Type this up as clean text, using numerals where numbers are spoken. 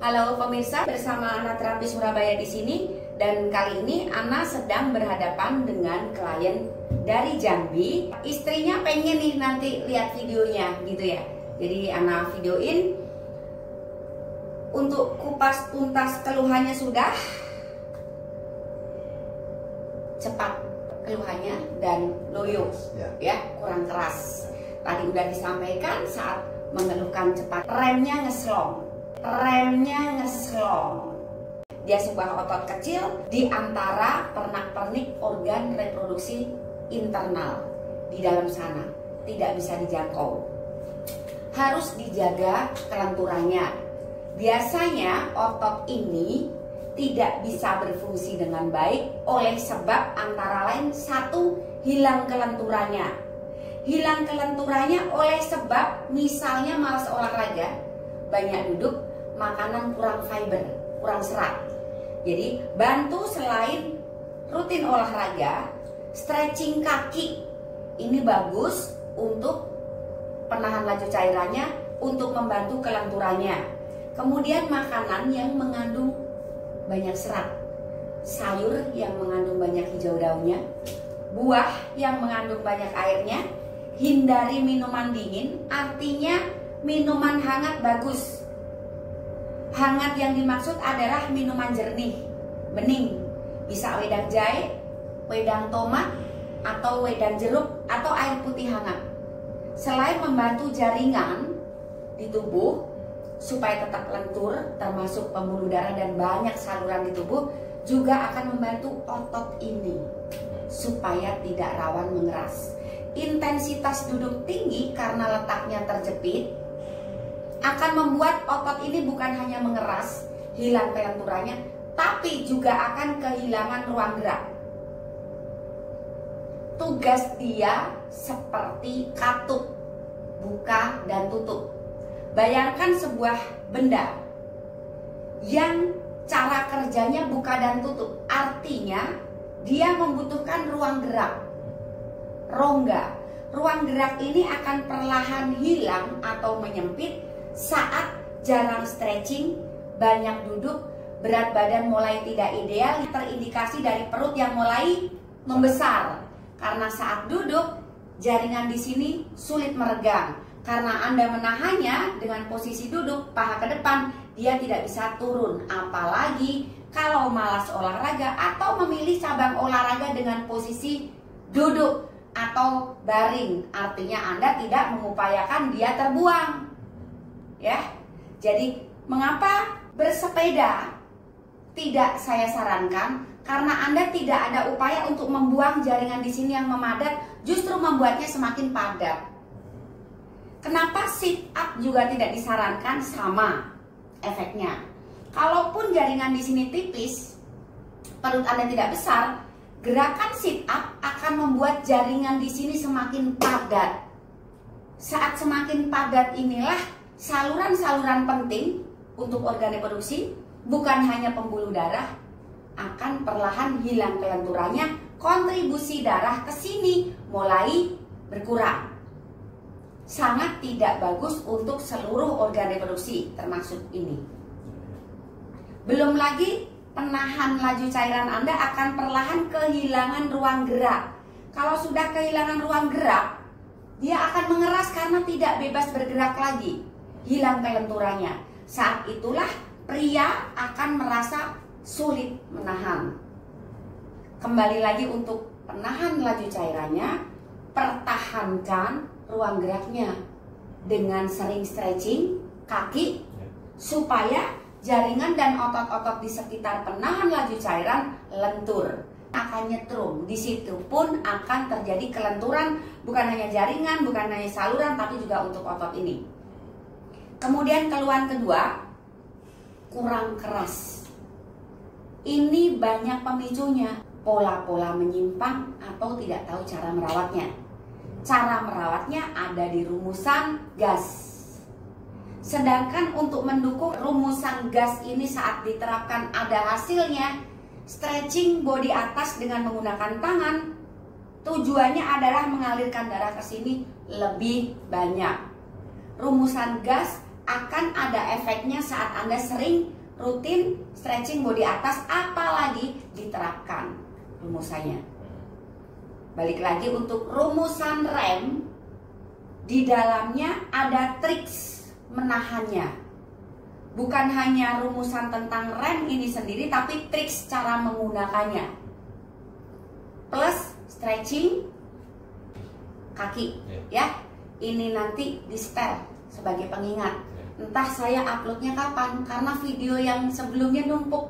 Halo pemirsa, bersama Ana Terapi Surabaya di sini, dan kali ini Ana sedang berhadapan dengan klien dari Jambi. Istrinya pengen nih nanti lihat videonya gitu ya. Jadi Ana videoin untuk kupas tuntas keluhannya sudah cepat keluhannya dan loyo ya, kurang keras. Tadi udah disampaikan saat mengeluhkan cepat, remnya ngeslong. Dia sebuah otot kecil di antara pernak-pernik organ reproduksi internal di dalam sana, tidak bisa dijangkau. Harus dijaga kelenturannya. Biasanya otot ini tidak bisa berfungsi dengan baik oleh sebab antara lain satu, hilang kelenturannya. Hilang kelenturannya oleh sebab misalnya malas olahraga, banyak duduk, makanan kurang fiber, kurang serat. Jadi bantu selain rutin olahraga, stretching kaki ini bagus untuk penahan laju cairannya, untuk membantu kelenturannya. Kemudian makanan yang mengandung banyak serat, sayur yang mengandung banyak hijau daunnya, buah yang mengandung banyak airnya. Hindari minuman dingin, artinya minuman hangat bagus. Hangat yang dimaksud adalah minuman jernih, bening. Bisa wedang jahe, wedang tomat, atau wedang jeruk, atau air putih hangat. Selain membantu jaringan di tubuh supaya tetap lentur, termasuk pembuluh darah dan banyak saluran di tubuh, juga akan membantu otot ini supaya tidak rawan mengeras. Intensitas duduk tinggi karena letaknya terjepit akan membuat otot ini bukan hanya mengeras, hilang kelenturannya, tapi juga akan kehilangan ruang gerak. Tugas dia seperti katup, buka dan tutup. Bayangkan sebuah benda yang cara kerjanya buka dan tutup, artinya dia membutuhkan ruang gerak, rongga. Ruang gerak ini akan perlahan hilang atau menyempit saat jarang stretching, banyak duduk, berat badan mulai tidak ideal, terindikasi dari perut yang mulai membesar. Karena saat duduk, jaringan di sini sulit meregang. Karena Anda menahannya dengan posisi duduk, paha ke depan, dia tidak bisa turun. Apalagi kalau malas olahraga atau memilih cabang olahraga dengan posisi duduk atau baring, artinya Anda tidak mengupayakan dia terbuang. Ya, jadi mengapa bersepeda tidak saya sarankan? Karena Anda tidak ada upaya untuk membuang jaringan di sini yang memadat, justru membuatnya semakin padat. Kenapa sit up juga tidak disarankan? Sama efeknya. Kalaupun jaringan di sini tipis, perut Anda tidak besar, gerakan sit up akan membuat jaringan di sini semakin padat. Saat semakin padat inilah saluran-saluran penting untuk organ reproduksi, bukan hanya pembuluh darah, akan perlahan hilang kelenturannya, kontribusi darah ke sini mulai berkurang. Sangat tidak bagus untuk seluruh organ reproduksi, termasuk ini. Belum lagi penahan laju cairan Anda akan perlahan kehilangan ruang gerak. Kalau sudah kehilangan ruang gerak, dia akan mengeras karena tidak bebas bergerak lagi. Hilang kelenturannya. Saat itulah pria akan merasa sulit menahan. Kembali lagi untuk penahan laju cairannya, pertahankan ruang geraknya dengan sering stretching kaki supaya jaringan dan otot-otot di sekitar penahan laju cairan lentur, akan nyetrum. Di situ pun akan terjadi kelenturan, bukan hanya jaringan, bukan hanya saluran, tapi juga untuk otot ini. Kemudian keluhan kedua, kurang keras. Ini banyak pemicunya, pola-pola menyimpang atau tidak tahu cara merawatnya. Cara merawatnya ada di rumusan gas. Sedangkan untuk mendukung rumusan gas ini saat diterapkan ada hasilnya, stretching bodi atas dengan menggunakan tangan, tujuannya adalah mengalirkan darah ke sini lebih banyak. Rumusan gas akan ada efeknya saat Anda sering rutin stretching body atas, apalagi diterapkan rumusannya. Balik lagi untuk rumusan rem, di dalamnya ada triks menahannya. Bukan hanya rumusan tentang rem ini sendiri, tapi triks cara menggunakannya. Plus stretching kaki, ya. Ini nanti di setel sebagai pengingat. Entah saya uploadnya kapan, karena video yang sebelumnya numpuk.